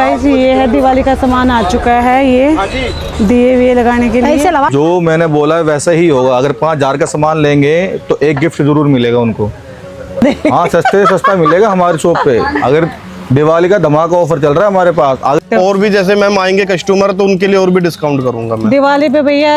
Guys ये है दिवाली का सामान आ चुका है, ये दिए हुए लगाने के लिए। जो मैंने बोला है वैसा ही होगा। अगर 5000 का सामान लेंगे तो एक गिफ्ट जरूर मिलेगा उनको। हाँ, सस्ते से सस्ता मिलेगा हमारे शॉप पे। अगर दिवाली का धमाका ऑफर चल रहा है हमारे पास। और भी जैसे मैम आएंगे कस्टमर तो उनके लिए और भी डिस्काउंट करूंगा मैं। दिवाली पे भैया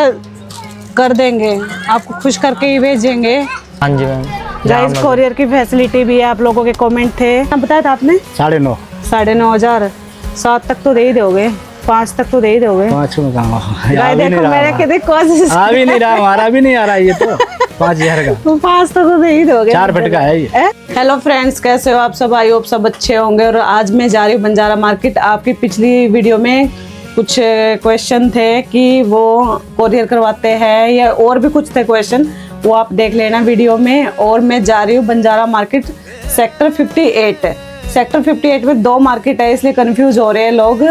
कर देंगे, आपको खुश करके ही भेजेंगे। हाँ जी मैम। गाइस कोरियर की फैसिलिटी भी है। आप लोगों के कमेंट थे, बताया था आपने 9.5 9,500। 7 तक तो दे ही दोगे, 5 तक तो दे ही दोगे। 5 में कहाँ गाइस देखो मेरे कितनी कोशिश आ भी नहीं रहा, हमारा भी नहीं आ रहा ये तो 5000 का। तो 5 तक तो दे ही दोगे। 4 फट का है ये। हेलो फ्रेंड्स, कैसे हो आप सब? आई होप सब अच्छे होंगे। और आज मैं जा रही हूँ बंजारा मार्केट। आपकी पिछली वीडियो में कुछ क्वेश्चन थे कि वो कोरियर करवाते हैं या और भी कुछ थे क्वेश्चन, वो आप देख लेना वीडियो में। और मैं जा रही हूँ बंजारा मार्केट सेक्टर 58। सेक्टर 58 में 2 मार्केट है, इसलिए कंफ्यूज हो रहे हैं लोग,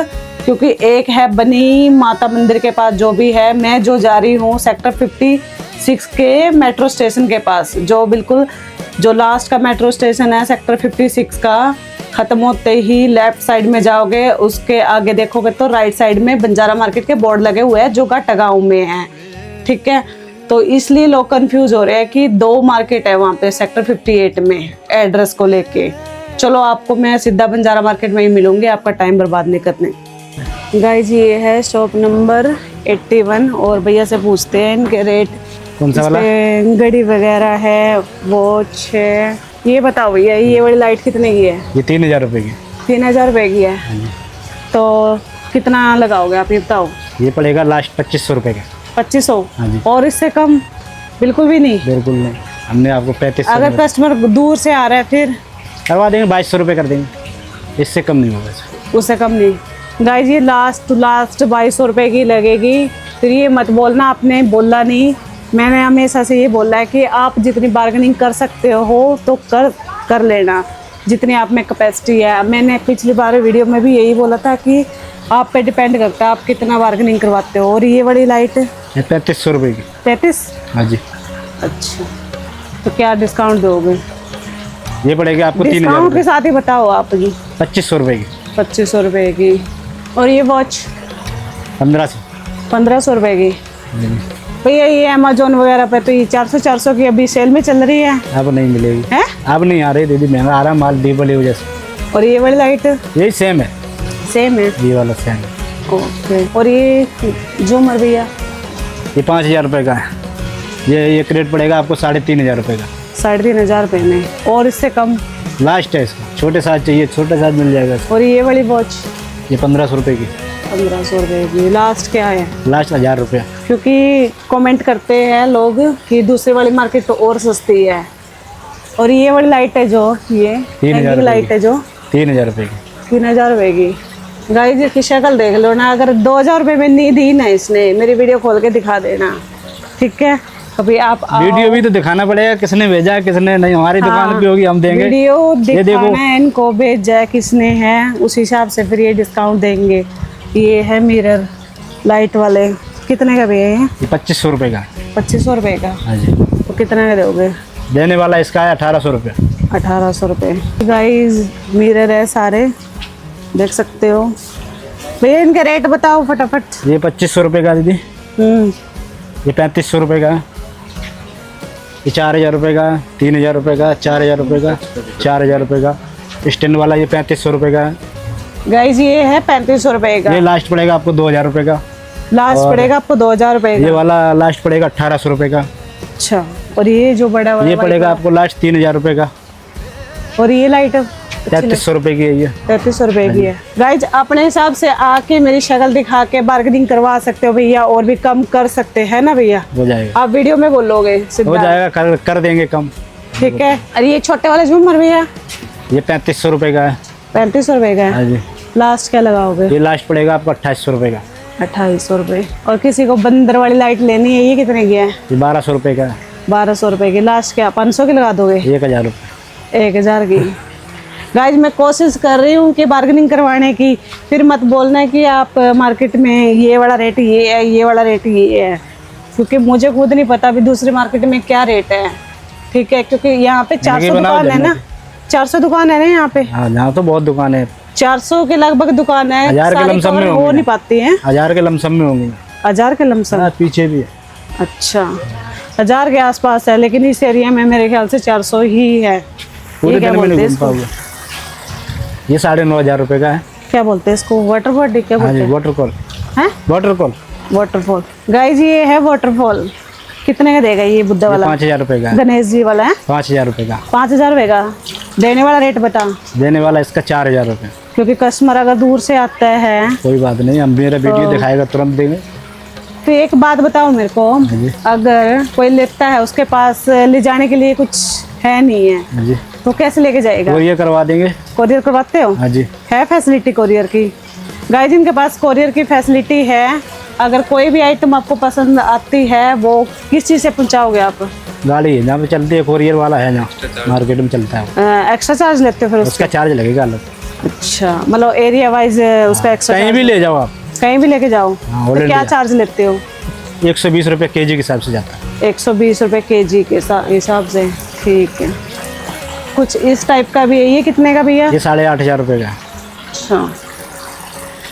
क्योंकि एक है बनी माता मंदिर के पास जो भी है। मैं जो जा रही हूँ सेक्टर 56 के मेट्रो स्टेशन के पास, जो बिल्कुल जो लास्ट का मेट्रो स्टेशन है सेक्टर 56 का, ख़त्म होते ही लेफ्ट साइड में जाओगे, उसके आगे देखोगे तो राइट साइड में बंजारा मार्केट के बोर्ड लगे हुए हैं जो का टगांव में है। ठीक है, तो इसलिए लोग कंफ्यूज हो रहे हैं कि 2 मार्केट है वहाँ पे सेक्टर 58 में एड्रेस को लेके। चलो आपको मैं सीधा बंजारा मार्केट में ही मिलूंगी, आपका टाइम बर्बाद नहीं करने। गाइस ये है शॉप नंबर 81 और भैया से पूछते हैं इनके रेट। कौन सा वाला? घड़ी वगैरह है, वॉच है। ये बताओ भैया, ये वाली लाइट कितने की है? ये 3000 रुपए की। 3000 रुपए की है। तो कितना लगाओगे आप, ये बताओ। ये पड़ेगा लास्ट 2500 रुपए का। 2500? हाँ जी। और इससे कम बिल्कुल भी नहीं? बिल्कुल नहीं, हमने आपको 3500। अगर कस्टमर दूर से आ रहा है फिर करवा देंगे, 2200 रुपए कर देंगे, इससे कम नहीं होगा। उससे कम नहीं। गाइस ये लास्ट 2200 रुपए की लगेगी। फिर ये मत बोलना आपने बोला नहीं, मैंने हमेशा से ये बोला है कि आप जितनी बार्गेनिंग कर सकते हो तो कर लेना, जितनी आप में कैपेसिटी है। मैंने पिछली बार वीडियो में भी यही बोला था कि आप पे डिपेंड करता है आप कितना बार्गेनिंग करवाते हो। और ये बड़ी लाइट है 3500 रुपए की। 35? हाँ जी। अच्छा, तो क्या डिस्काउंट दोगे? ये पड़ेगा आपको 3000 डिस्काउंट के रुपए। साथ ही बताओ आप जी। 2500 रुपए की। 2500 रुपए की। और ये वॉच 1500। 1500 रुपए की। भैया ये अमेजोन वगैरह पे तो ये 400 की अभी सेल में चल रही है। अब नहीं मिलेगी है? अब नहीं आ रही दीदी, महंगा आ रहा माल डीबल वजह से। और ये वाली लाइट यही सेम है, सेम है? ये वाला सेम है। ओके। और ये झूमर भैया? ये 5000 रुपए का है। ये एक रेट पड़ेगा आपको 3500 रुपए का। 3500 रुपए में। और इससे कम? लास्ट है इसका, छोटे साइज चाहिए, छोटे साइज मिल जाएगा। और ये वाली वॉच? ये 1500 रुपए की। 1500 रुपए की। लास्ट क्या है? लास्ट 1000 रुपये। क्योंकि कमेंट करते हैं लोग कि दूसरी वाली मार्केट तो और सस्ती है। और ये वाली लाइट है जो, ये 3000 लाइट है जो 3000 रुपए की। 3000 रुपए की। गाइस इसकी शक्ल देख लो ना, अगर 2000 रुपए में नहीं दी ना इसने, मेरी वीडियो खोल के दिखा देना, ठीक है? कभी आप वीडियो भी तो दिखाना पड़ेगा, किसने भेजा किसने नहीं। हमारी दुकान पे होगी, हम देंगे वीडियो ये देखो। दिखाना है इनको, भेजा है किसने है, उस हिसाब से फिर ये डिस्काउंट देंगे। ये है मिरर लाइट वाले, कितने का भैया ये? 2500 रुपए का। 2500 रुपए का। हाँ जी। तो कितने का दोगे? देने वाला इसका है 1800 रुपये। 1800 रुपये। गाइस मिरर है सारे, देख सकते हो। भैया इनके रेट बताओ फटाफट। ये 2500 रुपये का दीदी। ये 3500 रुपये का। ये 4000 रुपये का, 3000 रुपये का, 4000 रुपये का, 4000 रुपये का। स्टैंड वाला ये 3500 रुपये का है। गाइस ये है 3500 रुपये का। ये लास्ट पड़ेगा आपको 2000 रुपये का। लास्ट पड़ेगा आपको 2000 रुपये ये का। वाला लास्ट पड़ेगा 1800 रुपये का। अच्छा। और ये जो बड़ा वाला ये पड़ेगा आपको लास्ट 3000 रुपये का। और ये लाइट 3300 रुपये की है ये। 3300 रुपये की है। गाइज अपने हिसाब से आके मेरी शक्ल दिखा के बार्गेनिंग करवा सकते हो भैया, और भी कम कर सकते हैं ना भैया? हो जाएगा, आप वीडियो में बोलोगे हो जाएगा, कर देंगे कम। ठीक है। अरे ये छोटे वाले झूमर भैया? ये 3500 रुपये का है। 3500 रुपये का है। हाँ जी। लास्ट क्या लगाओगे? ये लास्ट पड़ेगा आपको 2800 रुपये का। 2800 रुपये। और किसी को बंदर वाली लाइट लेनी है, ये कितने की है? ये 1200 रुपये का है। 1200 रुपये की। लास्ट क्या 500 की लगा दोगे? 1000 रुपये। 1000 की। गाइज मैं कोशिश कर रही हूँ कि बार्गेनिंग करवाने की, फिर मत बोलना कि आप मार्केट में ये वाला रेट ये है, ये वाला रेट ये है, क्योंकि मुझे खुद नहीं पता अभी दूसरी मार्केट में क्या रेट है। ठीक है, क्योंकि यहाँ पे 400 दुकान है ना, 400 दुकान है ना यहाँ पे। हाँ, यहाँ तो बहुत दुकान है। 400 के लगभग दुकान है, 1000 के सारी लमसम cover में हो होंगे। नहीं पाती हैं। 1000 के लमसम में होंगे। 1000 के लमसम। हाँ, पीछे भी है। अच्छा, 1000 के आसपास है, लेकिन इस एरिया में मेरे ख्याल से 400 ही है। पूरे ये क्या दिन में बोलते नहीं हैं घूम इसको? पाओगे। ये 9500 रुपये का है। क्या बोलते हैं इसको? वाटर बॉडी क्या हाँ बोलते जी, हैं? वाटरफॉल। हैं? Waterfall waterfall. गाइस ये है वाटरफॉल। कितने का देगा ये बुद्धा वाला? 5000 रुपये का है। गणेश जी वाला है 5000 रुपये का। 5000 रुपये का। देने वाला रेट बता, देने वाला इसका 4000 रुपये। क्योंकि कस्टमर अगर दूर से आता है। कोई बात नहीं, हम मेरा वीडियो दिखाएगा तुरंत देंगे। तो एक बात बताओ मेरे को, जी। अगर कोई लेता है उसके पास ले जाने के लिए कुछ है नहीं है, हाँ जी, तो कैसे लेके जाएगा? कोरियर करवा देंगे। कोरियर करवाते हो? हाँ जी, है फैसिलिटी कोरियर की? गाइस इनके पास कोरियर की फैसिलिटी है। अगर कोई भी आइटम आपको पसंद आती है, वो किस चीज़ से पहुंचाओगे आप? गाड़ी है जहाँ पे चलती है, कोरियर वाला है जहाँ मार्केट में चलता है। एक्स्ट्रा चार्ज लेते हो फिर उसका? उसका चार्ज लगेगा अलग। अच्छा, मतलब एरिया वाइज उसका एक्स्ट्रा कहीं भी ले जाओ आप। कहीं भी लेके जाओ हाँ, तो ऑल क्या इंडिया। चार्ज लेते हो? 120 रुपये kg के हिसाब से जाता है। 120 रुपये kg के हिसाब से। ठीक है, कुछ इस टाइप का भी है। ये कितने का भैया? ये 8500 रुपये का है। अच्छा,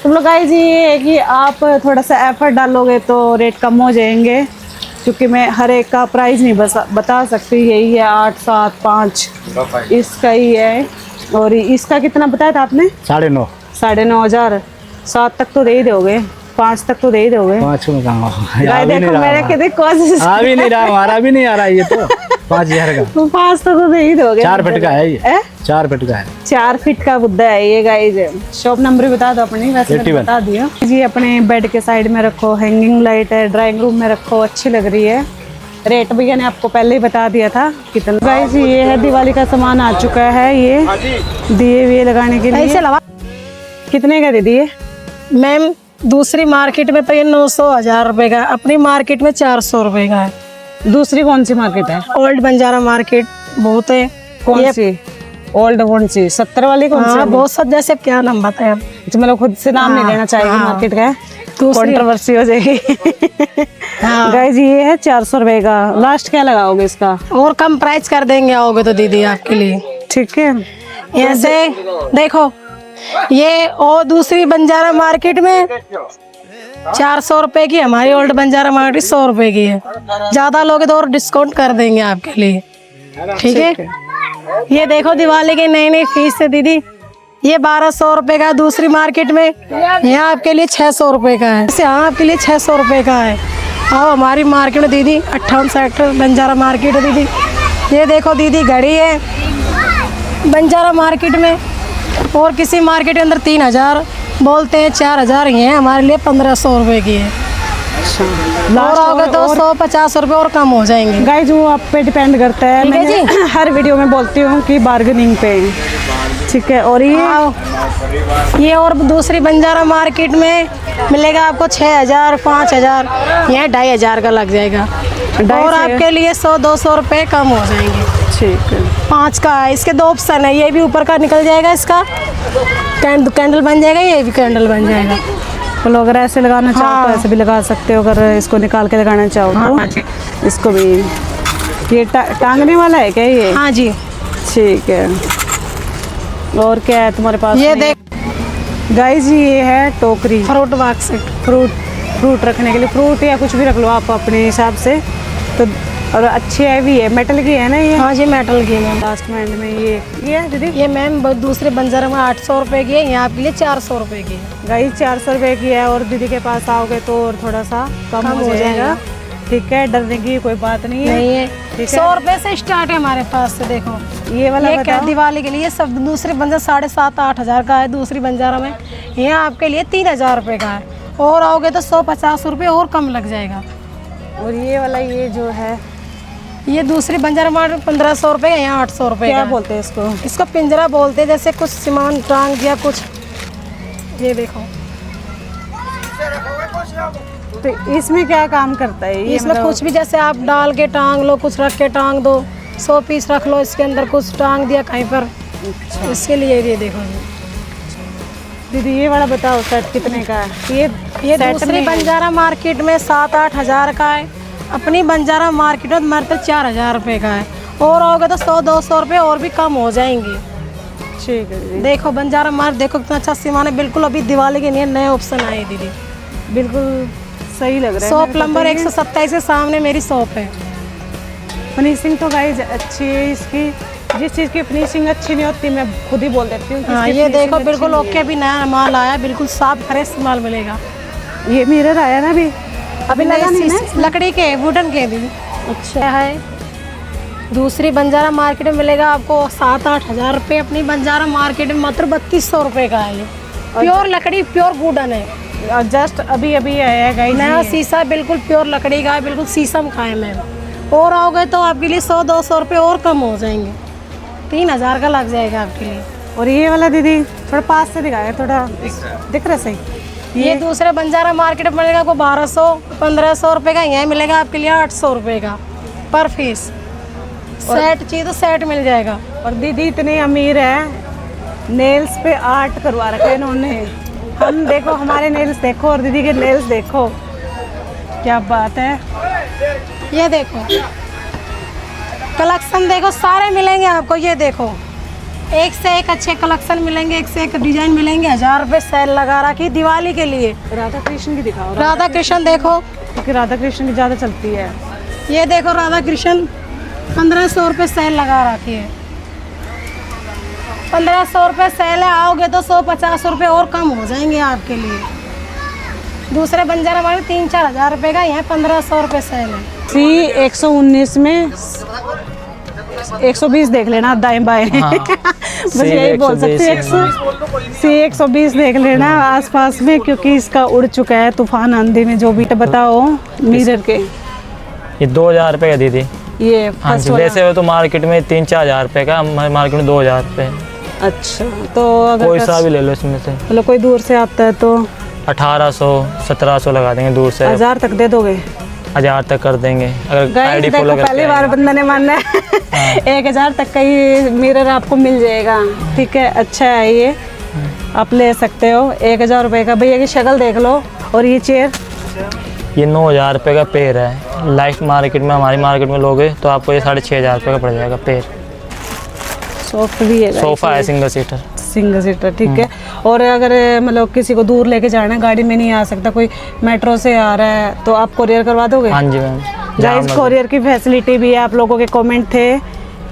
तुम लोग गाइस ये है कि आप थोड़ा सा एफर्ट डालोगे तो रेट कम हो जाएंगे, क्योंकि मैं हर एक का प्राइस नहीं बता सकती। यही है 8, 7, 5 इसका ही है। और इसका कितना बताया था आपने? 9.5। 9500। 7 तक तो दे ही दोगे, 5 तक तो दे ही दोगे। 5 में कहाँ गाइस देखो मेरे कितनी कोशिश। आ भी नहीं रहा, हमारा भी नहीं आ रहा ये तो। 5000 का। 5 तक तो दे ही दोगे। 4 फीट का है ये। है? 4 फीट का है। 4 फीट का बुद्धा है ये गाइस। शॉप नंबर भी बता दो अपनी, वैसे मैंने 81। बता दिया जी। अपने बेड के साइड में रखो, हैंगिंग लाइट है, ड्राइंग रूम में रखो, अच्छी लग रही है। रेट भैया ने आपको पहले ही बता दिया था कितना। गाइस ये है दिवाली का सामान आ चुका है, ये दिए हुए लगाने के लिए। कितने का दे दिए मैम? दूसरी मार्केट में तो ये 900 1000 रुपए का, अपनी मार्केट में 400 रुपए का है। दूसरी कौन सी मार्केट है? ओल्ड बंजारा मार्केट बहुत है। कौन सी? ओल्ड कौन सी? 70 वाली कौन सी? हाँ, बहुत सब। जैसे क्या नाम बताएं आप? मतलब खुद से नाम नहीं लेना चाहेगी मार्केट का, कंट्रोवर्सी हो जाएगी। गाइस ये है 400 रुपए का। लास्ट क्या लगाओगे इसका? और कम प्राइस कर देंगे आओगे तो दीदी आपके लिए। ठीक है, ऐसे देखो, ये और दूसरी बंजारा मार्केट में 400 रुपए की, हमारी ओल्ड बंजारा मार्केट 100 रुपए की है। ज्यादा लोगे तो और डिस्काउंट कर देंगे आपके लिए। ठीक है। ये देखो दिवाली के नई नई फीस है दीदी, ये 1200 रुपए का। दूसरी मार्केट में यहाँ आपके लिए 600 रुपए का है। यहाँ आपके लिए 600 रुपए का है। आओ हमारी मार्केट में दीदी, 58 सेक्टर बंजारा मार्केट है दीदी। ये देखो दीदी, घड़ी है बंजारा मार्केट में, और किसी मार्केट के अंदर 3000 बोलते हैं, 4000। ये हमारे लिए 1500 रुपए की है। और आओगे तो 150 रुपए और कम हो जाएंगे। गाइस वो आप पे डिपेंड करता है। ठीक है मैं जी। हर वीडियो में बोलती हूँ कि बार्गेनिंग पे। ठीक है। और ये और दूसरी बंजारा मार्केट में मिलेगा आपको 6000 5000, यहाँ 2500 का लग जाएगा। और आपके लिए 100-200 रुपए कम हो जाएंगे। ठीक है। 5 का है, इसके 2 ऑप्शन है। ये भी ऊपर का निकल जाएगा, इसका कैंडल बन जाएगा, ये भी कैंडल बन जाएगा। तो अगर ऐसे लगाना चाहो हाँ। तो ऐसे भी लगा सकते हो, अगर इसको निकाल के लगाना चाहो हाँ। तो इसको भी। ये टांगने वाला है क्या ये? हाँ जी। ठीक है। और क्या है तुम्हारे पास? ये देख गाइस ये है टोकरी, फ्रूट बॉक्स। फ्रूट रखने के लिए। फ्रूट या कुछ भी रख लो आप अपने हिसाब से। तो और अच्छी है भी है, मेटल की है ना ये? हाँ जी, मेटल की मैम। लास्ट में एंड में ये है दीदी। ये मैम दूसरे बंजारा में 800 रुपए की है, यहाँ आपके लिए 400 रुपए की है। गाइस 400 रुपए की है। और दीदी के पास आओगे तो और थोड़ा सा कम हो जाएगा। ठीक है, डरने की कोई बात नहीं है। नहीं है, ठीक है। 100 रुपए से स्टार्ट है हमारे पास से। देखो ये वाला ये क्या बताओ। दिवाली के लिए सब दूसरे बंजारा 7,500-8 हजार का है दूसरी बंजारा में, यहाँ आपके लिए 3000 रुपए का है। और आओगे तो 150 रुपए और कम लग जाएगा। और ये वाला ये जो है ये दूसरी बंजारा मार्केट 1500 रुपए का, यहाँ 800 रुपए क्या का है। बोलते हैं इसको? इसको पिंजरा बोलते हैं, जैसे कुछ सामान टांग दिया कुछ। ये देखो, तो इसमें क्या काम करता है ये? इसमें कुछ भी, जैसे आप डाल के टांग लो, कुछ रख के टांग दो, 100 पीस रख लो इसके अंदर, कुछ टांग दिया कहीं पर। इसके लिए ये देखो जी। दीदी ये वाला बताओ सेट कितने का है? ये सेट दूसरी में है। बंजारा मार्केट में 7-8 हजार का है, अपनी बंजारा मार्केट में हमारे तो 4000 रुपए का है। और आओगे तो 100-200 रुपए और भी कम हो जाएंगे। ठीक है दीदी, देखो बंजारा मार्केट, देखो कितना अच्छा सामान है, बिल्कुल अभी दिवाली के लिए नए ऑप्शन आए हैं दीदी। बिल्कुल सही लग रहा है। शॉप नंबर 127 के सामने मेरी शॉप है। फिनिशिंग तो गाइज अच्छी है इसकी, जिस चीज़ की फिनिशिंग अच्छी नहीं होती मैं खुद ही बोल देती हूँ कि हाँ इसकी ये finishing देखो अच्छी बिल्कुल नहीं ओके, भी नया माल आया, बिल्कुल साफ फ्रेश माल मिलेगा। है। ये मिरर आया ना अभी अभी लगा नहीं ना? लकड़ी के वुडन के दीदी। अच्छा है, दूसरी बंजारा मार्केट में मिलेगा आपको 7-8 हज़ार रुपये, अपनी बंजारा मार्केट में मात्र 3200 रुपये का है। ये प्योर लकड़ी, प्योर वुडन है, जस्ट अभी अभी आया है गाइज। नया शीशा बिल्कुल प्योर लकड़ी का है, बिल्कुल शीशम का है मैम। और आओगे तो आपके लिए 100-200 रुपये और कम हो जाएंगे, 3000 का लग जाएगा आपके लिए। और ये वाला दीदी थोड़ा पास से दिखाया, थोड़ा दिख रहा सही। ये दूसरे बंजारा मार्केट में मिलेगा आपको 1200-1500 रुपये का, यहाँ मिलेगा आपके लिए 800 रुपये का पर पीस। सेट चाहिए तो सेट मिल जाएगा। और दीदी इतने अमीर है, नेल्स पे आर्ट करवा रखा है इन्होंने। हम देखो हमारे नेल्स देखो और दीदी के नेल्स देखो, क्या बात है। ये देखो कलेक्शन देखो, सारे मिलेंगे आपको। ये देखो एक से एक अच्छे कलेक्शन मिलेंगे, एक से एक डिजाइन मिलेंगे। 1000 रुपये सेल लगा रखी दिवाली के लिए। राधा कृष्ण की दिखाओ, राधा कृष्ण देखो, क्योंकि राधा कृष्ण की ज़्यादा चलती है। ये देखो राधा कृष्ण 1500 रुपये सेल लगा रखी है। 1500 रुपये सेल है, आओगे तो 150 रुपये और कम हो जाएंगे आपके लिए। दूसरे बंजारा मार्केट 3-4 हज़ार रुपये का, यहाँ 1500 रुपये सेल है। सी 119 में 120 देख लेना दाएं बाएं। बस यही बोल सकती हूँ, सी 120 देख लेना आसपास में, क्योंकि इसका उड़ चुका है तूफान आंधी में। जो भी बताओ मिरर के ये 2000 रुपये का दीदी। ये हाँ फर्स्ट जी, वाला। वैसे हो तो मार्केट में 3-4 हज़ार रुपये का, हमारे मार्केट में 2000 रुपये। अच्छा, तो अगर कोई सा भी ले लो इसमें से। मतलब कोई दूर से आता है तो 1800-1700 लगा देंगे, दूर से 1000 तक दे दोगे? 1000 तक कर देंगे अगर गाइस आईडी देखो, फॉलो करके पहली बार आएंगे। बंदा ने मानना है। 1000 तक का ही मिरर आपको मिल जाएगा। ठीक है, अच्छा है ये, आप ले सकते हो। 1000 रुपये का। भैया की शक्ल देख लो। और ये चेयर ये 9000 रुपये का पेड़ है। लाइफ मार्केट में, हमारी मार्केट में लोगे तो आपको ये 6500 रुपये का पड़ जाएगा पेड़। सॉफ्ट भी है, सोफ़ा है सिंगल सीटर। Single seater. ठीक है। और अगर मतलब किसी को दूर लेके जाना है, गाड़ी में नहीं आ सकता, कोई मेट्रो से आ रहा है, तो आप कोरियर करवा दोगे? हाँ जी मैम, गाइस कोरियर की फैसिलिटी भी है। आप लोगों के कमेंट थे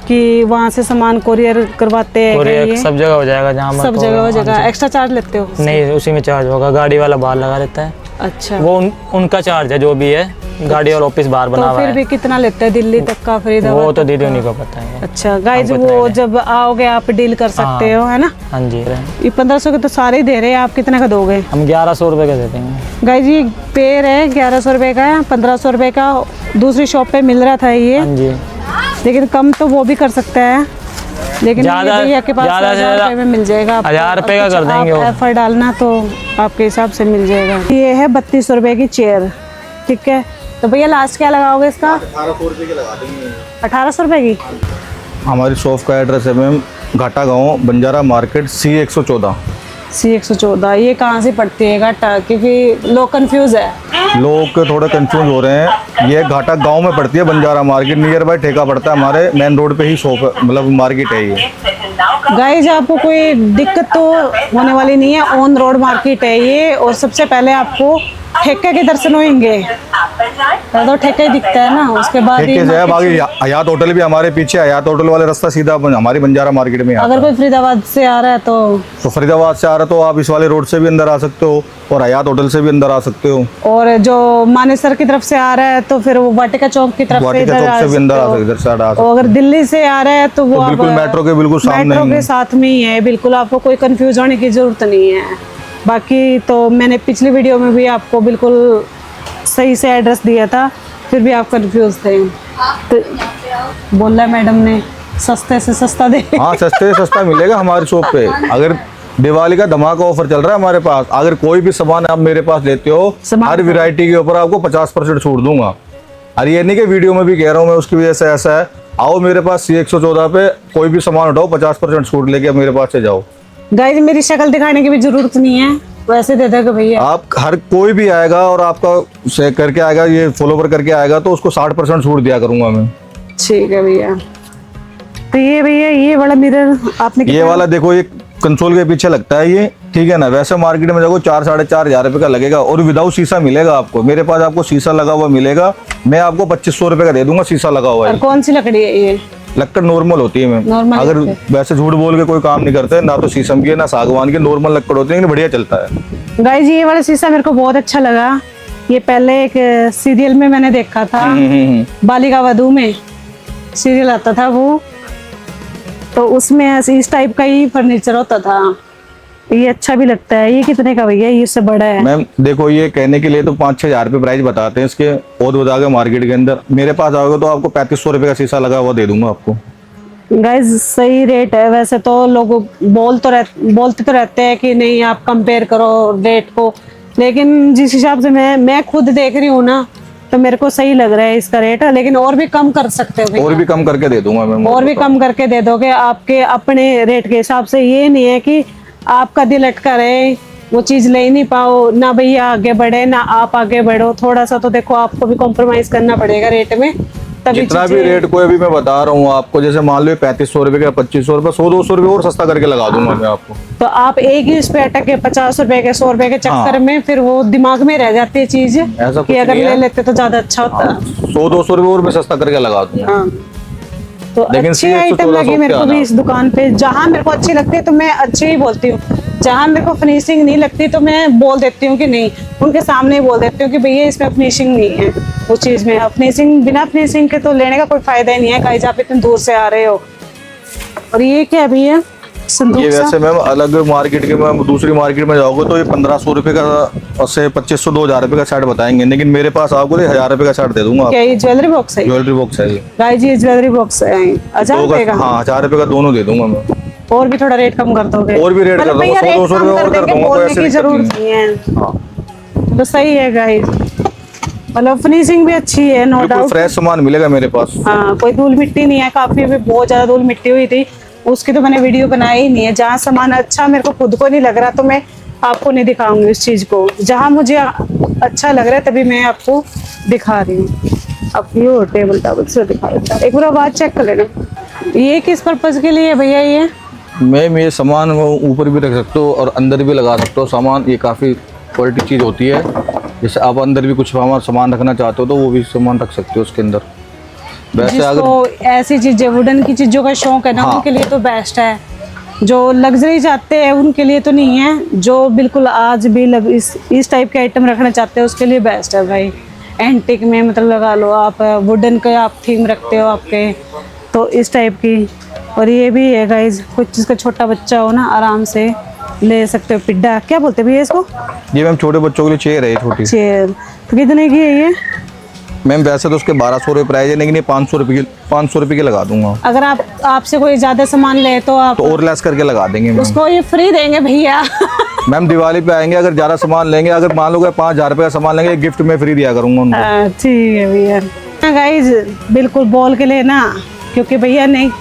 कि वहाँ से सामान कोरियर करवाते हैं। कोरियर सब जगह हो जाएगा, जहाँ सब जगह हो जाएगा। एक्स्ट्रा चार्ज लेते हो? नहीं, उसी में चार्ज होगा। गाड़ी वाला बाहर लगा देता है, अच्छा, वो उनका चार्ज है जो भी है। गाड़ी और ऑफिस बाहर बना तो हुआ फिर है। भी कितना लेते हैं दिल्ली तक का, फरीदाबाद? वो तो दीदी उन्हीं को पता है। अच्छा गाइज, हमको इतना वो नहीं। जब आओगे आप डील कर सकते हो, है ना? हाँ जी, ये 1500 के तो सारे ही दे रहे हैं, आप कितने का दोगे? हम 1100 रुपये का देते हैं। गाइज ये पेड़ है 1100 रुपये का, 1500 रुपये का दूसरी शॉप पे मिल रहा था ये, हाँ जी, लेकिन कम तो वो भी कर सकता है, लेकिन ये भैया के पास ज़्यादा से 1000 रुपये में मिल जाएगा। 1000 रुपये का कर देंगे वो। एफर्ट डालना तो आपके हिसाब से मिल जाएगा। ये है 3200 रुपये की चेयर। ठीक है, तो भैया लास्ट क्या लगाओगे इसका? 1800 रुपये की लगा देंगे। 1800 रुपये की। हमारी शॉप का एड्रेस है मैम घाटा गांव, बंजारा मार्केट, C 114। C 114 ये कहाँ से पड़ती है घाटा? क्योंकि लोग कंफ्यूज है। लोग थोड़े कंफ्यूज हो रहे हैं। ये घाटा गांव में पड़ती है, बंजारा मार्केट नियर बाय ठेका पड़ता है। हमारे मेन रोड पे ही शॉप है, मतलब मार्केट है ये। गाइज आपको कोई दिक्कत तो होने वाली नहीं है, ऑन रोड मार्केट है ये। और सबसे पहले आपको ठेके के दर्शन होंगे, तो ठेका ही दिखता है ना, उसके बाद ही ठेके से है। market बाकी हयात होटल भी हमारे पीछे, हयात होटल वाले रास्ता सीधा हमारी बंजारा मार्केट में आता अगर है। कोई फरीदाबाद से आ रहा है तो फरीदाबाद से आ रहा तो आप इस वाले रोड से भी अंदर आ सकते हो, और हयात होटल से भी अंदर आ सकते हो। और जो मानेसर की तरफ से आ रहा है तो फिर वो वाटिका चौक की तरफ से वाटिका इधर चौक से भी अंदर आ सकते, इधर से आ सकते। और अगर दिल्ली से आ रहा है तो वो तो बिल्कुल आप मेट्रो के बिल्कुल सामने मेट्रो ही के है। साथ में ही है, बिल्कुल आपको कोई कंफ्यूज होने की जरूरत नहीं है। बाकी तो मैंने पिछली वीडियो में भी आपको बिल्कुल सही से एड्रेस दिया था, फिर भी आप कंफ्यूज थे। तो बोला मैडम ने सस्ते से सस्ता दे। हाँ, सस्ते से सस्ता मिलेगा हमारी शॉप पे। अगर दिवाली का धमाका ऑफर चल रहा है हमारे पास, अगर कोई भी सामान आप मेरे पास लेते हो, हर वैरायटी के ऊपर आपको 50% छूट दूंगा। और ये नहीं कि वीडियो में भी कह रहा हूँ मैं, उसकी वजह से ऐसा है। आओ मेरे पास C 114 पे कोई भी सामान उठाओ, 50% छूट लेके अब मेरे पास से जाओ। गाइस मेरी शक्ल दिखाने की भी जरूरत नहीं है, वैसे दे देगा भैया। आप हर कोई भी आएगा और आपका शेयर करके आएगा, ये फॉलोवर करके आएगा, तो उसको 60% छूट दिया करूंगा मैं। ठीक है भैया। तो ये भैया ये वाला मिरर आपने ये वाला देखो, ये कंसोल के पीछे लगता है ये, ठीक है ना। वैसे मार्केट में देखो 4-4.5 रुपए का लगेगा और विदाउट शीशा मिलेगा आपको। मेरे पास आपको शीशा लगा हुआ मिलेगा, मैं आपको 2500 रुपए का दे दूंगा शीशा लगा हुआ और है। कौन सी लकड़ी है ये? लक्कड़ नॉर्मल होती है मैम, नॉर्मल अगर लकड़ी। वैसे झूठ बोल के कोई काम नहीं करते, ना तो शीशम की है ना सागवान की, नॉर्मल लक्कड़ होती है, लेकिन बढ़िया चलता है। गाइस ये वाला शीशा मेरे को बहुत अच्छा लगा। ये पहले एक सीरियल में मैंने देखा था, बालिका वधू में सीरियल आता था वो, तो उसमें इस टाइप का ही फर्नीचर होता था। ये अच्छा भी लगता है। ये कितने का भैया? ये इससे बड़ा है। मैम देखो, ये कहने के लिए तो 5-6 हजार रुपये प्राइस बताते हैं इसके, और बता के मार्केट के अंदर मेरे पास आओगे तो आपको 3500 रुपये का शीशा लगा हुआ दे दूंगा आपको। गाइस सही रेट है। वैसे तो लोग बोलते तो रहते हैं कि नहीं आप कंपेयर करो रेट को, लेकिन जिस हिसाब से मैं खुद देख रही हूँ ना, तो मेरे को सही लग रहा है इसका रेट। लेकिन और भी कम कर सकते हो भैया। और भी कम करके दे दूंगा मैम, और भी कम करके दे दोगे आपके अपने रेट के हिसाब से। ये नहीं है कि आपका दिल अटका रहे, वो चीज ले नहीं पाओ, ना भैया आगे बढ़े ना आप आगे बढ़ो। थोड़ा सा तो देखो आपको भी कॉम्प्रोमाइज करना पड़ेगा रेट में, तभी जितना भी रेट कोई भी मैं बता रहा हूँ आपको, जैसे मान लो 3500 रुपए का 2500 रुपए, 100-200 रुपए और सस्ता करके लगा दूंगा मैं आपको। तो आप एक ही इस पे अटक के 50 रुपए के 100 रुपए के चक्कर में फिर वो दिमाग में रह जाती है चीज ऐसा कि कुछ अगर नहीं ले है। लेते तो ज्यादा अच्छा होता। 100-200 रुपए और मैं सस्ता करके लगा दूंगा। हाँ। तो लेकिन अच्छी CX आइटम 1400 लगी मेरे को क्या भी ना? इस दुकान पे। जहाँ मेरे को अच्छी लगती है तो मैं अच्छी ही बोलती हूँ, जहाँ मेरे को फिनिशिंग नहीं लगती तो मैं बोल देती हूँ कि नहीं, उनके सामने ही बोल देती हूँ कि भैया इसमें फिनिशिंग नहीं है। उस चीज में फिनिशिंग, बिना फिनिशिंग के तो लेने का कोई फायदा ही नहीं है गाइस, आप इतने दूर से आ रहे हो। और ये क्या है भैया? संदूक ये सा? वैसे मैम अलग मार्केट के, मैम दूसरी मार्केट में जाओगे तो ये 1500 रुपए का से 2500-2000 रुपए का सेट बताएंगे, लेकिन मेरे पास आपको 1000 रुपए का सेट दे दूंगा। क्या ये ज्वेलरी बॉक्स है? ज्वेलरी बॉक्स है ये, गाइस ये ज्वेलरी बॉक्स है 1000 रुपए का। हाँ 1000 रुपए का दोनों दे दूंगा मैं। और भी थोड़ा रेट कम कर दोगे? और भी रेट कर मतलब दूंगा, भैया रेट 100-200 कम रुपए और कर देंगे, दूंगा, कोई बोलने ऐसी की दिक्कत जरूरत नहीं नहीं है। हाँ, तो सही है गाइस, मतलब फिनिशिंग भी अच्छी है, नो बिल्कुल डाउट। फ्रेश सामान मिलेगा मेरे पास। हाँ, कोई धूल मिट्टी नहीं है। काफी भी बहुत ज्यादा धूल मिट्टी हुई थी, उसकी तो मैंने वीडियो बनाई ही नहीं है। जहाँ सामान अच्छा मेरे को खुद को नहीं लग रहा तो मैं आपको नहीं दिखाऊंगी उस चीज को। जहाँ मुझे अच्छा लग रहा है तभी मैं आपको दिखा रही हूँ। अब ये टेबल से दिखा देता हूँ। एक बार आवाज चेक कर लेना। ये किस पर्पज के लिए है भैया? ये मैम ये सामान वो ऊपर भी रख सकते हो और अंदर भी लगा सकते हो सामान। ये काफ़ी क्वालिटी चीज़ होती है, जैसे आप अंदर भी कुछ सामान रखना चाहते हो तो वो भी सामान रख सकते हो उसके अंदर। वैसे जिसको ऐसी चीजें, वुडन की चीजों का शौक है ना, हाँ। उनके लिए तो बेस्ट है। जो लग्जरी चाहते हैं उनके लिए तो नहीं है, जो बिल्कुल आज भी इस टाइप के आइटम रखना चाहते हैं उसके लिए बेस्ट है भाई। एंटिक में मतलब लगा लो आप, वुडन का आप थीम रखते हो आपके, तो इस टाइप की। और ये भी है गाइज, कुछ जिसका छोटा बच्चा हो ना आराम से ले सकते हो। पिड्डा क्या बोलते हैं भैया इसको? ये मैम छोटे बच्चों के लिए चेयर है छोटी। चेयर तो कितने की है ये? मैम वैसे तो उसके 1200 रुपये प्राइस है, लेकिन ये 500 रुपये की लगा दूंगा। अगर आप आपसे कोई ज्यादा सामान ले तो आप तो और लेस करके लगा देंगे मैम। उसको ये फ्री देंगे भैया। मैम दिवाली पे आएंगे, अगर ज़्यादा सामान लेंगे, अगर मान लो 5000 रुपये का सामान लेंगे, गिफ्ट में फ्री दिया करूंगा उनको। ठीक है भैया। गाइज बिल्कुल बोल के लेना, क्योंकि भैया नहीं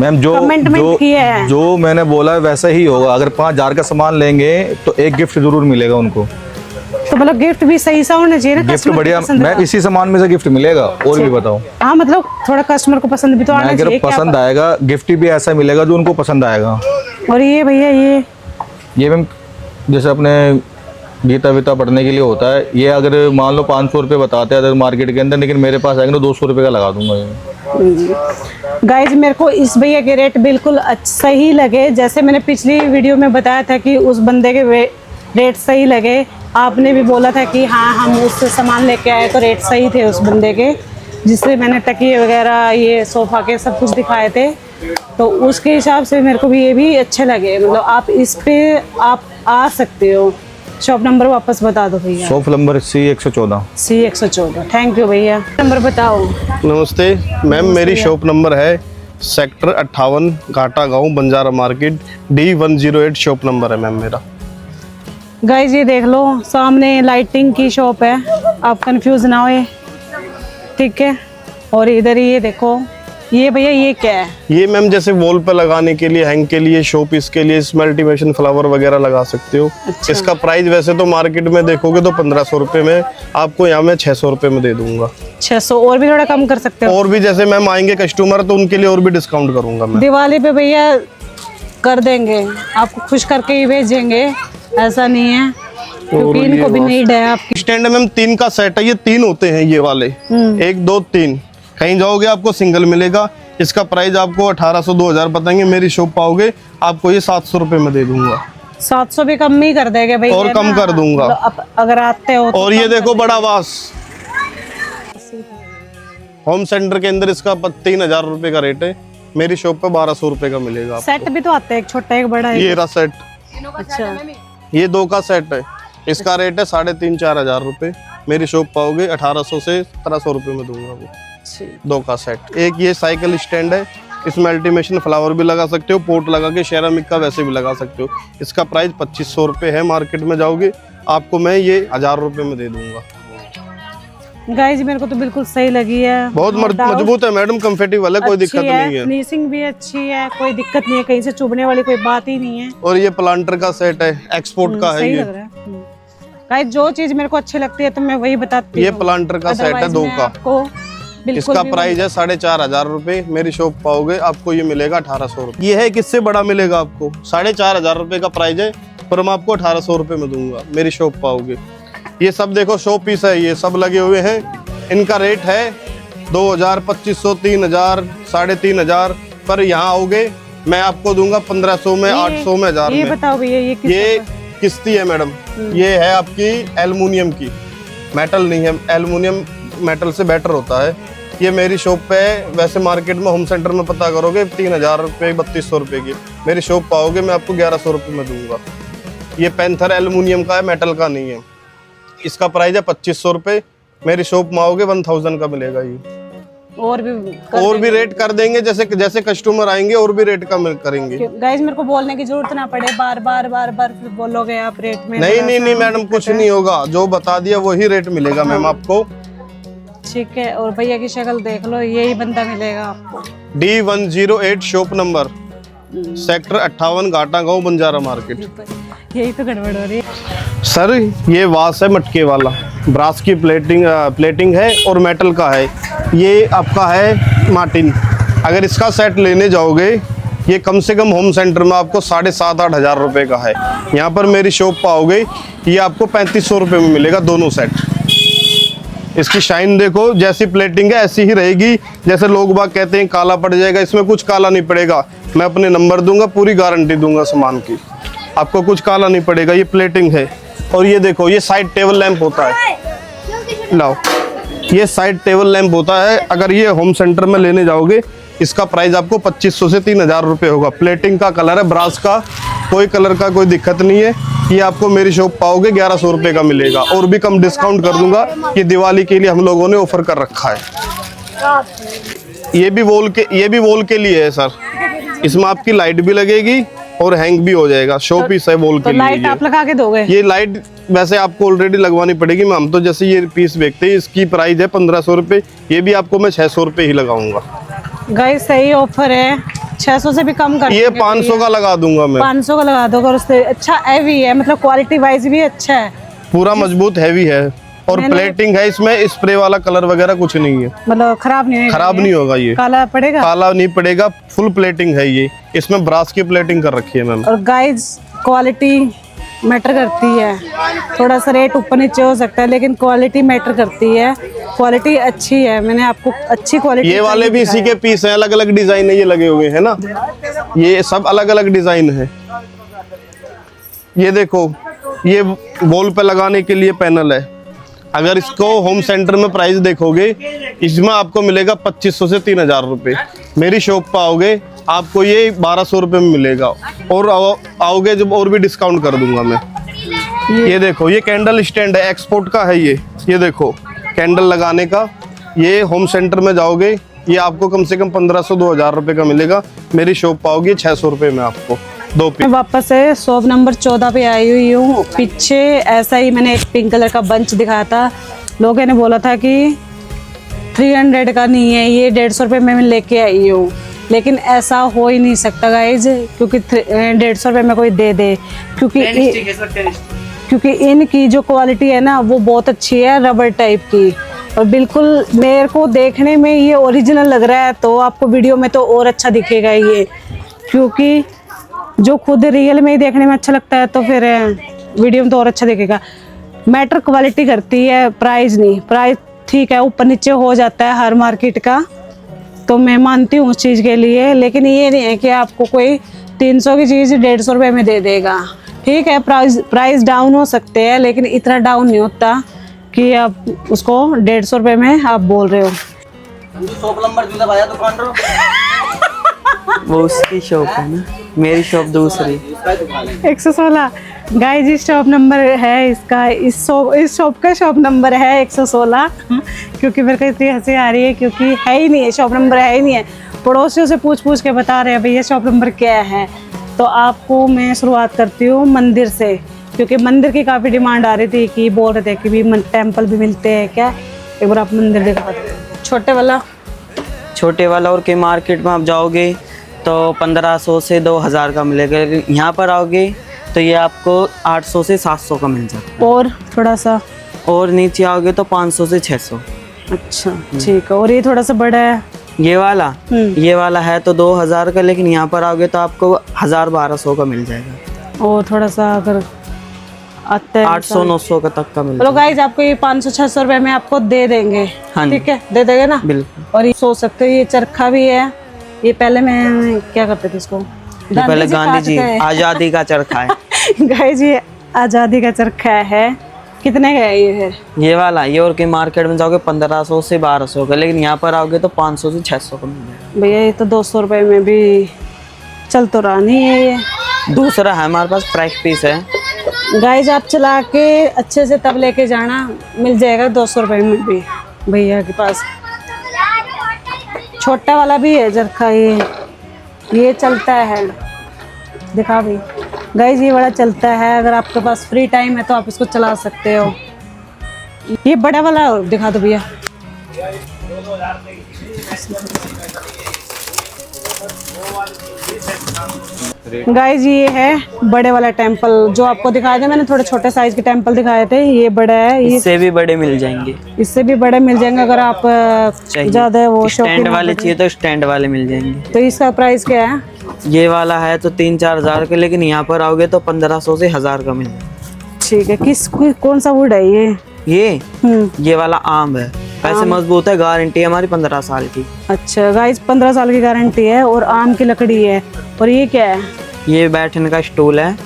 मैम जो कमेंटमेंट किया है। जो मैंने बोला है वैसा ही होगा। अगर 5000 का सामान लेंगे तो एक गिफ्ट जरूर मिलेगा उनको। तो मतलब गिफ्ट भी सही सा होना चाहिए ना, गिफ्ट customer को बढ़िया, पसंद मैं का। इसी सामान में से गिफ्ट मिलेगा। और भी बताओ। हाँ मतलब थोड़ा कस्टमर को पसंद भी तो आना मैं अगर चाहिए। क्या पसंद आएगा, गिफ्ट भी ऐसा मिलेगा जो उनको पसंद आएगा। और ये भैया ये मैम जैसे अपने गीता वीता पढ़ने के लिए होता है, ये अगर मान लो 500 रुपये बताते हैं अगर मार्केट के अंदर, लेकिन मेरे पास आएंगे तो 200 रुपये का लगा दूंगा ये। गाइज मेरे को इस भैया के रेट बिल्कुल सही लगे। जैसे मैंने पिछली वीडियो में बताया था कि उस बंदे के रेट सही लगे, आपने भी बोला था कि हाँ हम उससे सामान लेके आए तो रेट सही थे उस बंदे के, जिससे मैंने तकिए वगैरह ये सोफा के सब कुछ दिखाए थे। तो उसके हिसाब से मेरे को भी ये भी अच्छे लगे। मतलब आप इस पे आप आ सकते हो। शॉप नंबर वापस बता दो भैया। Shop number C114। C114। Thank you भैया। नंबर बताओ। नमस्ते मैम, मेरी शॉप नंबर है सेक्टर 58 घाटा गांव Banjara market D108 shop number है मैम मेरा। गाइज ये देख लो सामने लाइटिंग की शॉप है, आप कंफ्यूज ना होए, ठीक है। और इधर ये देखो ये भैया ये क्या है? ये मैम जैसे वॉल पे लगाने के लिए, हैंग के लिए, शो पीस के लिए, इसमें अल्टीमेशन फ्लावर वगैरह लगा सकते हो। अच्छा। इसका प्राइस वैसे तो मार्केट में देखोगे तो 1500 रुपये में, आपको यहाँ मैं 600 रुपये में दे दूंगा। 600 और भी थोड़ा कम कर सकते हो? और भी जैसे मैम आएंगे कस्टमर तो उनके लिए और भी डिस्काउंट करूंगा मैं। दिवाली पे भैया कर देंगे, आपको खुश करके ही भेजेंगे, ऐसा नहीं है, क्योंकि इनको भी नीड है आपकी। स्टैंड मैम 3 का सेट है, ये 3 होते हैं ये वाले, 1 2 3। कहीं जाओगे आपको सिंगल मिलेगा। इसका प्राइस आपको 1800 2000 बताएंगे, मेरी शॉप पाओगे आपको ये 700 रुपये में दे दूंगा। 700 भी कम ही कर देंगे भैया, और कम कर दूंगा। अगर आते हो तो। और ये देखो बड़ा वास, होम सेंटर के अंदर इसका 3000 रुपये का रेट है, मेरी शॉप पे 1200 रुपये का मिलेगा आपको। सेट भी तो आते हैं, एक छोटा एक बड़ा है। ये रहा सेट, अच्छा, ये 2 का सेट है, इसका रेट है 3500-4 हजार रुपये, मेरी शॉप पाओगे 1800 से 1700 रुपये में दूंगा वो। 2 का सेट। एक ये साइकिल स्टैंड है, इसमें अल्टीमेशन फ्लावर भी लगा सकते हो, पोट लगा के सेरामिक का वैसे भी लगा सकते हो। इसका प्राइस 2500 रुपये है, मार्केट में जाओगे आपको मैं ये 1000 रुपये में दे दूंगा। गाइस मेरे को तो बिल्कुल सही लगी है, बहुत मजबूत है मैडम, कंफर्टेबल है, कोई दिक्कत नहीं है। फिनिशिंग भी अच्छी है, कोई दिक्कत नहीं है, कहीं से चुभने वाली कोई बात ही नहीं है। और ये प्लांटर का सेट है, एक्सपोर्ट का है सही ये। लग रहा है। गाइस जो चीज मेरे को अच्छी लगती है तो मैं वही बताती हूँ। ये प्लांटर का सेट है 2 का, आपको इसका प्राइस है 4500 रुपये, मेरी शॉप पाओगे आपको ये मिलेगा 1800 रुपये। ये है किससे बड़ा मिलेगा आपको, 4500 रुपये का प्राइस है, पर मैं आपको 1800 रुपये में दूंगा, मेरी शॉप पाओगे। ये सब देखो शो पीस है, ये सब लगे हुए हैं, इनका रेट है 2000 2500 3000 3500, पर यहाँ आओगे मैं आपको दूंगा 1500 में, 800 में, 1000 ये में। बताओ भैया ये किस्ती है मैडम, ये है आपकी एल्युमिनियम की, मेटल नहीं है, एल्युमिनियम मेटल से बेटर होता है। ये मेरी शॉप पे है, वैसे मार्केट में होम सेंटर में पता करोगे 3000 रुपये 3200 रुपये की, मेरी शॉप पाओगे मैं आपको 1100 रुपये में दूंगा। ये पैंथर एल्युमिनियम का है, मेटल का नहीं है, इसका प्राइस है 2500 रुपये, मेरी शॉप में आओगे 1000 का मिलेगा। ये और भी रेट कर देंगे, जैसे जैसे कस्टमर आएंगे और भी रेट कम करेंगे। गाइस मेरे को बोलने की जरूरत ना पड़े, बार बार फिर बोलोगे आप रेट में। नहीं मैडम, कुछ नहीं होगा, जो बता दिया वही रेट मिलेगा मैम आपको। ठीक है, और भैया की शक्ल देख लो, यही बंदा मिलेगा आपको। D108 शॉप नंबर, सेक्टर 58 घाटा गांव बंजारा मार्केट। यही तो गड़बड़ हो रही है। सर ये वास है मटके वाला, ब्रास की प्लेटिंग है और मेटल का है, ये आपका है मार्टिन। अगर इसका सेट लेने जाओगे ये कम से कम होम सेंटर में आपको 7,500-8 हजार रुपये का है, यहाँ पर मेरी शॉप पाओगे ये आपको 3500 रुपये में मिलेगा दोनों सेट। इसकी शाइन देखो, जैसी प्लेटिंग है ऐसी ही रहेगी, जैसे लोग बाग कहते हैं काला पड़ जाएगा, इसमें कुछ काला नहीं पड़ेगा, मैं अपने नंबर दूंगा, पूरी गारंटी दूंगा सामान की, आपको कुछ काला नहीं पड़ेगा। ये प्लेटिंग है। और ये देखो, ये साइड टेबल लैंप होता है, लाओ, ये साइड टेबल लैंप होता है, अगर ये होम सेंटर में लेने जाओगे इसका प्राइस आपको 2500 से 3000 रुपये होगा। प्लेटिंग का कलर है, ब्रास का, कोई कलर का कोई दिक्कत नहीं है। ये आपको मेरी शॉप पाओगे 1100 रुपये का मिलेगा, और भी कम डिस्काउंट कर दूंगा, ये दिवाली के लिए हम लोगों ने ऑफर कर रखा है। ये भी वॉल के लिए है सर, इसमें आपकी लाइट भी लगेगी और हैंग भी हो जाएगा, शो पीस है वॉल के लिए। लाइट आप लगा के दोगे? ये लाइट वैसे आपको ऑलरेडी लगवानी पड़ेगी मैम, तो जैसे ये पीस बेचते हैं इसकी प्राइस है 1500 रुपये, ये भी आपको मैं 600 रुपये ही लगाऊंगा। गाइस सही ऑफर है, 600 से भी कम कर ये 500 का लगा दूंगा मैं, 500 का लगा दोगे। और उससे अच्छा हैवी है, मतलब क्वालिटी वाइज भी अच्छा है, पूरा मजबूत हैवी है, और प्लेटिंग है, इसमें स्प्रे वाला कलर वगैरह कुछ नहीं है, मतलब खराब नहीं होगा। ये काला पड़ेगा? काला नहीं पड़ेगा, फुल प्लेटिंग है ये, इसमें ब्रास की प्लेटिंग कर रखी है मैम। और गाइस क्वालिटी मैटर करती है, थोड़ा सा रेट ऊपर नीचे हो सकता है लेकिन क्वालिटी मैटर करती है, क्वालिटी अच्छी है, मैंने आपको अच्छी क्वालिटी। ये वाले भी इसी के पीस हैं, अलग अलग डिजाइन है, ये लगे हुए हैं ना, ये सब अलग अलग डिजाइन है। ये देखो, ये वॉल पे लगाने के लिए पैनल है, अगर इसको होम सेंटर में प्राइस देखोगे इसमें आपको मिलेगा 2500 से 3000 रुपये, मेरी शॉप पर आओगे आपको ये 1200 रुपये में मिलेगा, और आओगे जब और भी डिस्काउंट कर दूंगा मैं। ये देखो, ये कैंडल स्टैंड है, एक्सपोर्ट का है ये देखो कैंडल लगाने का, ये होम सेंटर में जाओगे ये आपको कम से कम 1500-2000 रुपये का मिलेगा, मेरी शॉप पाओगे 600 रुपये में आपको 2 पीस। वापस से शॉप नंबर 14 पे आई हुई हूँ। पीछे ऐसा ही मैंने एक पिंक कलर का बंच दिखाया था, लोगों ने बोला था कि 300 का नहीं है, ये 150 रुपये में मैं लेके आई हूँ। लेकिन ऐसा हो ही नहीं सकता गाइज, क्योंकि 150 रुपये में कोई दे दे, क्योंकि इनकी जो क्वालिटी है ना वो बहुत अच्छी है, रबर टाइप की, और बिल्कुल मेरे को देखने में ये ओरिजिनल लग रहा है, तो आपको वीडियो में तो और अच्छा दिखेगा ये, क्योंकि जो खुद रियल में ही देखने में अच्छा लगता है तो फिर वीडियो में तो और अच्छा दिखेगा। मैटर क्वालिटी करती है, प्राइस नहीं। प्राइस ठीक है, ऊपर नीचे हो जाता है हर मार्केट का, तो मैं मानती हूँ उस चीज़ के लिए, लेकिन ये नहीं है कि आपको कोई 300 की चीज़ 150 रुपये में दे देगा। ठीक है, प्राइस डाउन हो सकते हैं, लेकिन इतना डाउन नहीं होता कि आप उसको 150 रुपये में आप बोल रहे हो। वो उसकी शॉप है ना, मेरी शॉप दूसरी। 116 गाइस, जी शॉप नंबर है इसका, इस शॉप का शॉप नंबर है 116। क्योंकि मेरे को इतनी हंसी आ रही है, क्योंकि है ही नहीं है, शॉप नंबर है ही नहीं है। पड़ोसियों से पूछ के बता रहे हैं भैया शॉप नंबर क्या है। तो आपको मैं शुरुआत करती हूँ मंदिर से, क्योंकि मंदिर की काफ़ी डिमांड आ रही थी कि बोल रहे थे कि भी टेम्पल भी मिलते हैं क्या। एक बार आप मंदिर दिखा दो। छोटे वाला और के मार्केट में आप जाओगे तो 1500 से 2000 का मिलेगा, लेकिन यहाँ पर आओगे तो ये आपको 800 से 700 का मिल जाता और थोड़ा सा है, और नीचे आओगे तो 500 से 600। अच्छा ठीक है। और ये थोड़ा सा बड़ा है, ये वाला है तो 2000 का, लेकिन यहाँ पर आओगे तो आपको 1000-1200 का मिल जाएगा, और थोड़ा सा अगर आता है 800-900 का तक का मिल चलो जाएगा। गाइस, आपको ये 500-600 रुपये में आपको दे देंगे। हाँ जी। ठीक है, दे देंगे ना। बिल्कुल। और ये सोच सकते हो ये चरखा भी है, ये पहले मैं क्या करते थे इसको, ये पहले गांधी जी आज़ादी का चरखा है। गाइस ये आज़ादी का चरखा है। कितने का है ये है? ये वाला, ये और के मार्केट में जाओगे 1500 से 1200 का, लेकिन यहाँ पर आओगे तो 500 से 600 का मिल जाएगा। भैया ये तो 200 रुपये में भी चल तो रहा नहीं है ये। दूसरा है हमारे पास, फ्रेश पीस है। गाइस आप चला के अच्छे से तब लेके जाना, मिल जाएगा 200 रुपये में भी भैया के पास। छोटा वाला भी है चरखा, ये चलता है, दिखा भी गाइस, ये बड़ा चलता है। अगर आपके पास फ्री टाइम है तो आप इसको चला सकते हो। ये बड़ा वाला दिखा दो भैया। गाइस ये है बड़े वाला टेम्पल, जो आपको दिखाया था मैंने, थोड़े छोटे साइज के टेम्पल दिखाए थे, ये बड़ा है। इससे भी बड़े मिल जाएंगे, इससे भी बड़े मिल जाएंगे। अगर आप ज्यादा वो स्टैंड वाले चाहिए तो स्टैंड वाले मिल जाएंगे। तो इसका प्राइस क्या है? ये वाला है तो 3-4 हजार का, लेकिन यहाँ पर आओगे तो 1500 से 1000 का मिल जाएगा। ठीक है। कौन सा वुड है ये? ये वाला आम है, पैसे मजबूत है, गारंटी है हमारी 15 साल की। अच्छा गाइस, 15 साल की गारंटी है, और आम की लकड़ी है। और ये क्या है? ये बैठने का स्टूल है।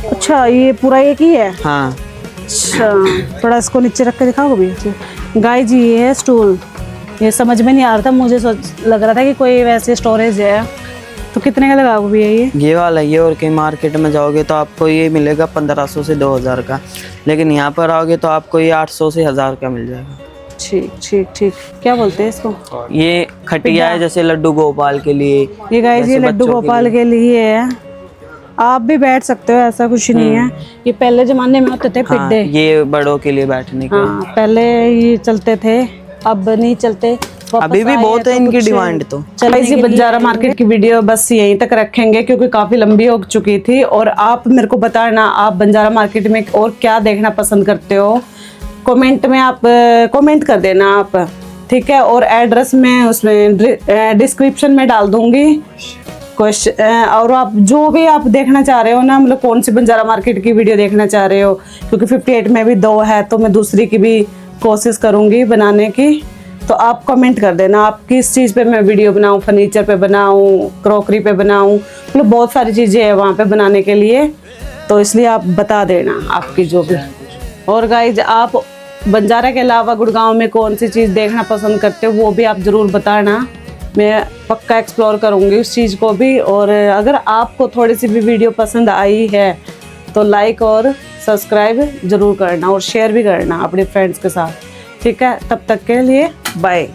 अच्छा, ये पूरा एक ही है? हाँ। अच्छा, थोड़ा इसको नीचे रख के दिखाओ भी। गाइस ये है स्टूल, ये समझ में नहीं आ रहा था मुझे, लग रहा था कि कोई वैसे स्टोरेज है। तो कितने का लगाओगे भैया ये वाला? ये और कहीं मार्केट में जाओगे तो आपको ये मिलेगा 1500 से 2000 का, लेकिन यहाँ पर आओगे तो आपको ये 800 से 1000 का मिल जाएगा। ठीक। क्या बोलते हैं इसको? ये खटिया है, जैसे लड्डू गोपाल के लिए। ये गाइस ये लड्डू गोपाल के लिए है, आप भी बैठ सकते हो, ऐसा कुछ नहीं है। ये पहले जमाने में होते थे पिड्डे। ये बड़ों के लिए बैठने के। हाँ, पहले ये चलते थे, अब नहीं चलते। अभी भी बहुत है इनकी डिमांड। तो चलो, इसी बंजारा मार्केट की वीडियो बस यहीं तक रखेंगे, क्योंकि काफी लंबी हो चुकी थी। और आप मेरे को बताना आप बंजारा मार्केट में और क्या देखना पसंद करते हो, कमेंट में आप कमेंट कर देना आप। ठीक है, और एड्रेस मैं उसमें डिस्क्रिप्शन में डाल दूंगी क्वेश्चन। और आप जो भी आप देखना चाह रहे हो ना, मतलब कौन सी बंजारा मार्केट की वीडियो देखना चाह रहे हो, क्योंकि 58 में भी 2 है, तो मैं दूसरी की भी कोशिश करूंगी बनाने की। तो आप कमेंट कर देना आप किस चीज़ पे मैं वीडियो बनाऊं, फर्नीचर पे बनाऊं, क्रॉकरी पे बनाऊं, मतलब बहुत सारी चीज़ें हैं वहाँ पे बनाने के लिए। तो इसलिए आप बता देना आपकी जो भी। और गाइज आप बंजारा के अलावा गुड़गांव में कौन सी चीज़ देखना पसंद करते हो वो भी आप ज़रूर बताना, मैं पक्का एक्सप्लोर करूँगी उस चीज़ को भी। और अगर आपको थोड़ी सी भी वीडियो पसंद आई है तो लाइक और सब्सक्राइब ज़रूर करना, और शेयर भी करना अपने फ्रेंड्स के साथ। ठीक है, तब तक के लिए बाय।